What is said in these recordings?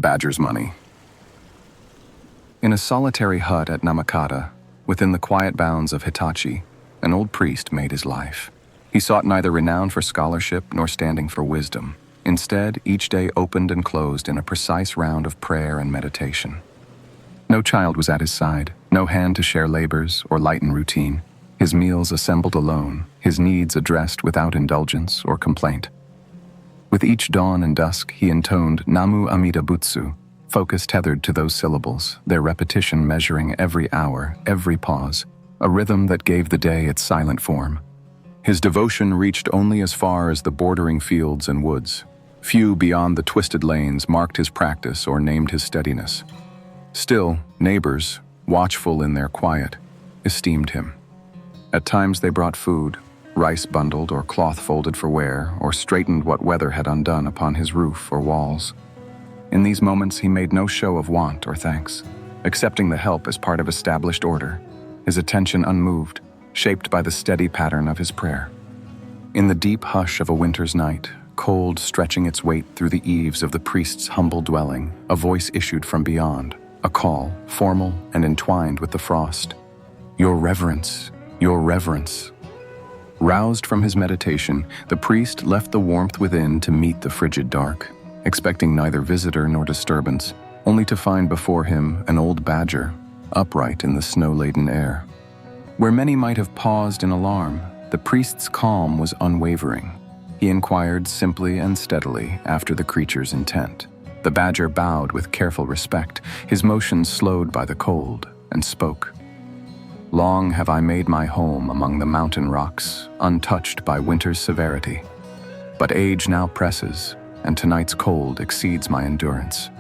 badger's money. In a solitary hut at Namakata, within the quiet bounds of Hitachi, an old priest made his life. He sought neither renown for scholarship nor standing for wisdom. Instead, each day opened and closed in a precise round of prayer and meditation. No child was at his side, no hand to share labors or lighten routine. His meals assembled alone, his needs addressed without indulgence or complaint. With each dawn and dusk, he intoned Namu Amida Butsu, focus tethered to those syllables, their repetition measuring every hour, every pause, a rhythm that gave the day its silent form. His devotion reached only as far as the bordering fields and woods. Few beyond the twisted lanes marked his practice or named his steadiness. Still, neighbors, watchful in their quiet, esteemed him. At times they brought food, rice bundled or cloth folded for wear, or straightened what weather had undone upon his roof or walls. In these moments he made no show of want or thanks, accepting the help as part of established order, his attention unmoved, shaped by the steady pattern of his prayer. In the deep hush of a winter's night, cold stretching its weight through the eaves of the priest's humble dwelling, a voice issued from beyond, a call, formal and entwined with the frost. "Your reverence, your reverence." Roused from his meditation, the priest left the warmth within to meet the frigid dark, expecting neither visitor nor disturbance, only to find before him an old badger, upright in the snow-laden air. Where many might have paused in alarm, the priest's calm was unwavering. He inquired simply and steadily after the creature's intent. The badger bowed with careful respect, his motions slowed by the cold, and spoke. "Long have I made my home among the mountain rocks, untouched by winter's severity. But age now presses, and tonight's cold exceeds my endurance.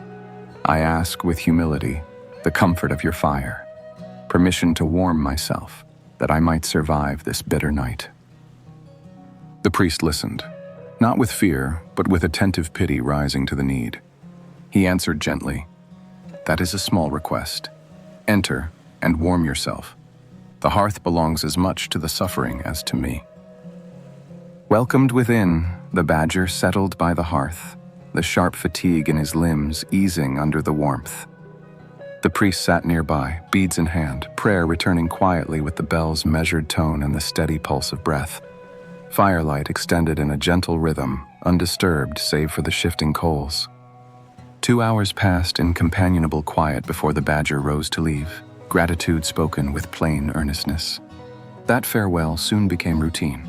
I ask with humility the comfort of your fire, permission to warm myself, that I might survive this bitter night." The priest listened, not with fear, but with attentive pity rising to the need. He answered gently, "That is a small request. Enter and warm yourself. The hearth belongs as much to the suffering as to me." Welcomed within, the badger settled by the hearth, the sharp fatigue in his limbs easing under the warmth. The priest sat nearby, beads in hand, prayer returning quietly with the bell's measured tone and the steady pulse of breath. Firelight extended in a gentle rhythm, undisturbed save for the shifting coals. 2 hours passed in companionable quiet before the badger rose to leave, gratitude spoken with plain earnestness. That farewell soon became routine.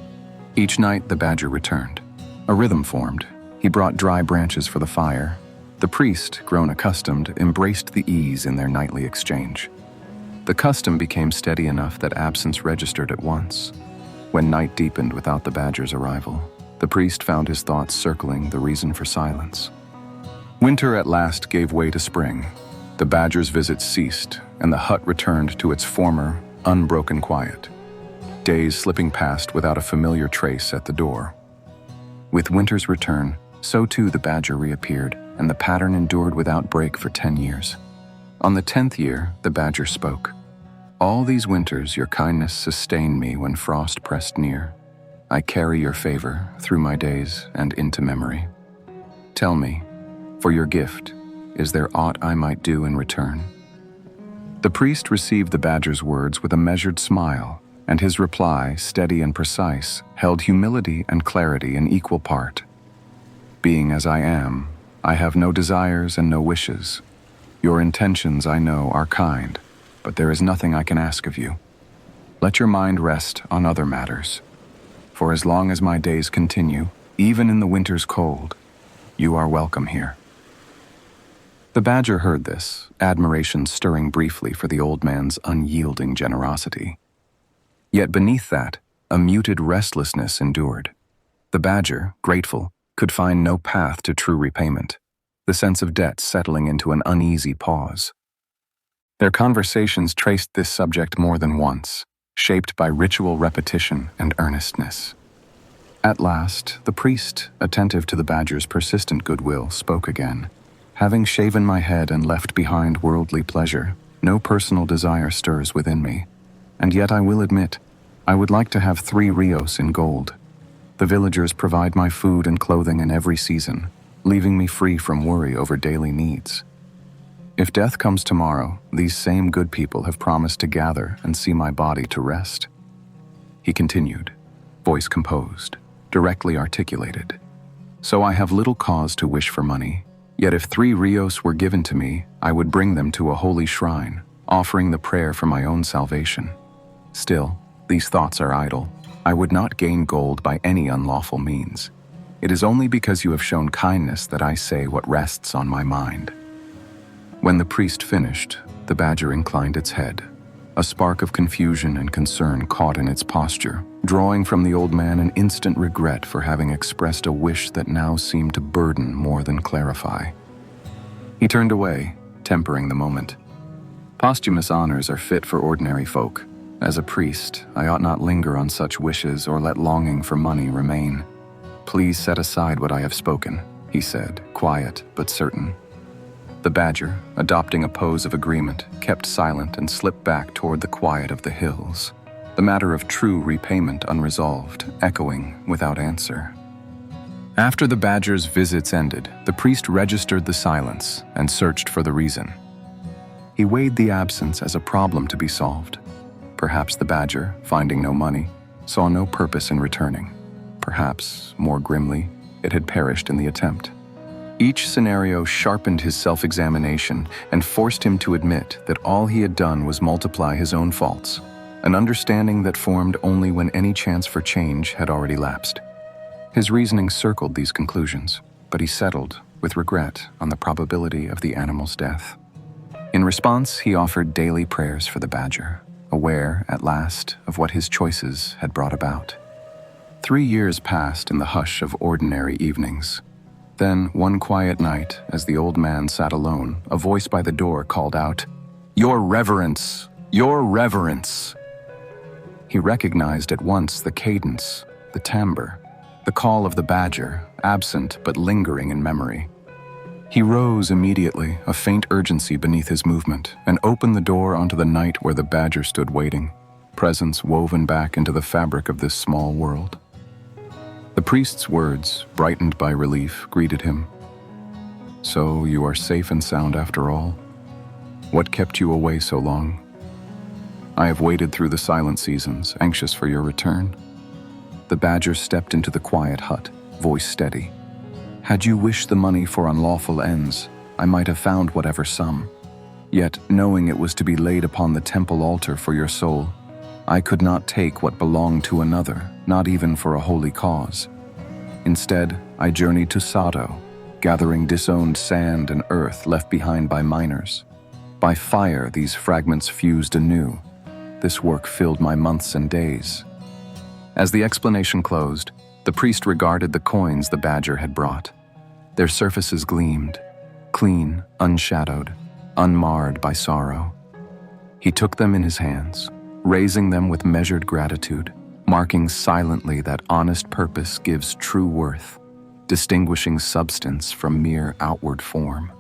Each night the badger returned. A rhythm formed. He brought dry branches for the fire. The priest, grown accustomed, embraced the ease in their nightly exchange. The custom became steady enough that absence registered at once. When night deepened without the badger's arrival, the priest found his thoughts circling the reason for silence. Winter at last gave way to spring. The badger's visits ceased, and the hut returned to its former, unbroken quiet. Days slipping past without a familiar trace at the door. With winter's return, so too the badger reappeared, and the pattern endured without break for 10 years. On the 10th year, the badger spoke. "All these winters your kindness sustained me when frost pressed near. I carry your favor through my days and into memory. Tell me, for your gift, is there aught I might do in return?" The priest received the badger's words with a measured smile, and his reply, steady and precise, held humility and clarity in equal part. "Being as I am, I have no desires and no wishes. Your intentions, I know, are kind, but there is nothing I can ask of you. Let your mind rest on other matters. For as long as my days continue, even in the winter's cold, you are welcome here." The badger heard this, admiration stirring briefly for the old man's unyielding generosity. Yet beneath that, a muted restlessness endured. The badger, grateful, could find no path to true repayment, the sense of debt settling into an uneasy pause. Their conversations traced this subject more than once, shaped by ritual repetition and earnestness. At last, the priest, attentive to the badger's persistent goodwill, spoke again. "Having shaven my head and left behind worldly pleasure, no personal desire stirs within me. And yet I will admit, I would like to have 3 rios in gold. The villagers provide my food and clothing in every season. leaving me free from worry over daily needs. If death comes tomorrow, these same good people have promised to gather and see my body to rest. He continued, voice composed, directly articulated. So I have little cause to wish for money, yet if 3 rios were given to me, I would bring them to a holy shrine, offering the prayer for my own salvation. Still, these thoughts are idle. I would not gain gold by any unlawful means. It is only because you have shown kindness that I say what rests on my mind. When the priest finished, the badger inclined its head. A spark of confusion and concern caught in its posture, drawing from the old man an instant regret for having expressed a wish that now seemed to burden more than clarify. He turned away, tempering the moment. Posthumous honors are fit for ordinary folk. As a priest, I ought not linger on such wishes or let longing for money remain. Please set aside what I have spoken, he said, quiet but certain. The badger, adopting a pose of agreement, kept silent and slipped back toward the quiet of the hills, the matter of true repayment unresolved, echoing without answer. After the badger's visits ended, the priest registered the silence and searched for the reason. He weighed the absence as a problem to be solved. Perhaps the badger, finding no money, saw no purpose in returning. Perhaps, more grimly, it had perished in the attempt. Each scenario sharpened his self-examination and forced him to admit that all he had done was multiply his own faults, an understanding that formed only when any chance for change had already lapsed. His reasoning circled these conclusions, but he settled, with regret, on the probability of the animal's death. In response, he offered daily prayers for the badger, aware, at last, of what his choices had brought about. 3 years passed in the hush of ordinary evenings. Then, one quiet night, as the old man sat alone, a voice by the door called out, "Your Reverence! Your Reverence!" He recognized at once the cadence, the timbre, the call of the badger, absent but lingering in memory. He rose immediately, a faint urgency beneath his movement, and opened the door onto the night where the badger stood waiting, presence woven back into the fabric of this small world. The priest's words, brightened by relief, greeted him. "So you are safe and sound after all? What kept you away so long? I have waited through the silent seasons, anxious for your return." The badger stepped into the quiet hut, voice steady. "Had you wished the money for unlawful ends, I might have found whatever sum. Yet, knowing it was to be laid upon the temple altar for your soul, I could not take what belonged to another, not even for a holy cause. Instead, I journeyed to Sado, gathering disowned sand and earth left behind by miners. By fire, these fragments fused anew. This work filled my months and days." As the explanation closed, the priest regarded the coins the badger had brought. Their surfaces gleamed, clean, unshadowed, unmarred by sorrow. He took them in his hands, raising them with measured gratitude, marking silently that honest purpose gives true worth, distinguishing substance from mere outward form.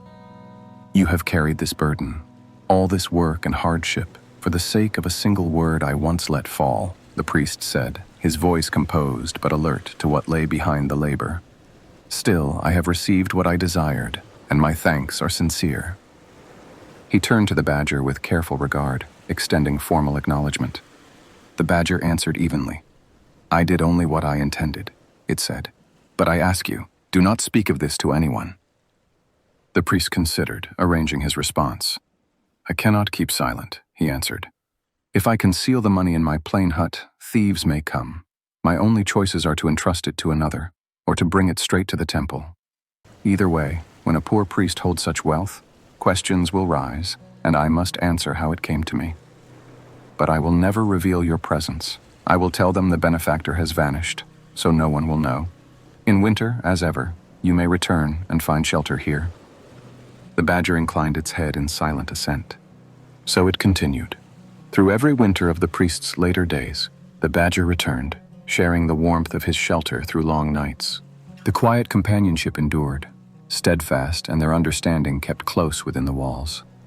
"You have carried this burden, all this work and hardship, for the sake of a single word I once let fall," the priest said, his voice composed but alert to what lay behind the labor. "Still, I have received what I desired, and my thanks are sincere." He turned to the badger with careful regard, extending formal acknowledgement. The badger answered evenly. "I did only what I intended," it said. "But I ask you, do not speak of this to anyone." The priest considered, arranging his response. "I cannot keep silent," he answered. "If I conceal the money in my plain hut, thieves may come. My only choices are to entrust it to another, or to bring it straight to the temple. Either way, when a poor priest holds such wealth, questions will rise, and I must answer how it came to me. But I will never reveal your presence. I will tell them the benefactor has vanished, so no one will know. In winter, as ever, you may return and find shelter here." The badger inclined its head in silent assent. So it continued. Through every winter of the priest's later days, the badger returned, sharing the warmth of his shelter through long nights. The quiet companionship endured, steadfast, and their understanding kept close within the walls.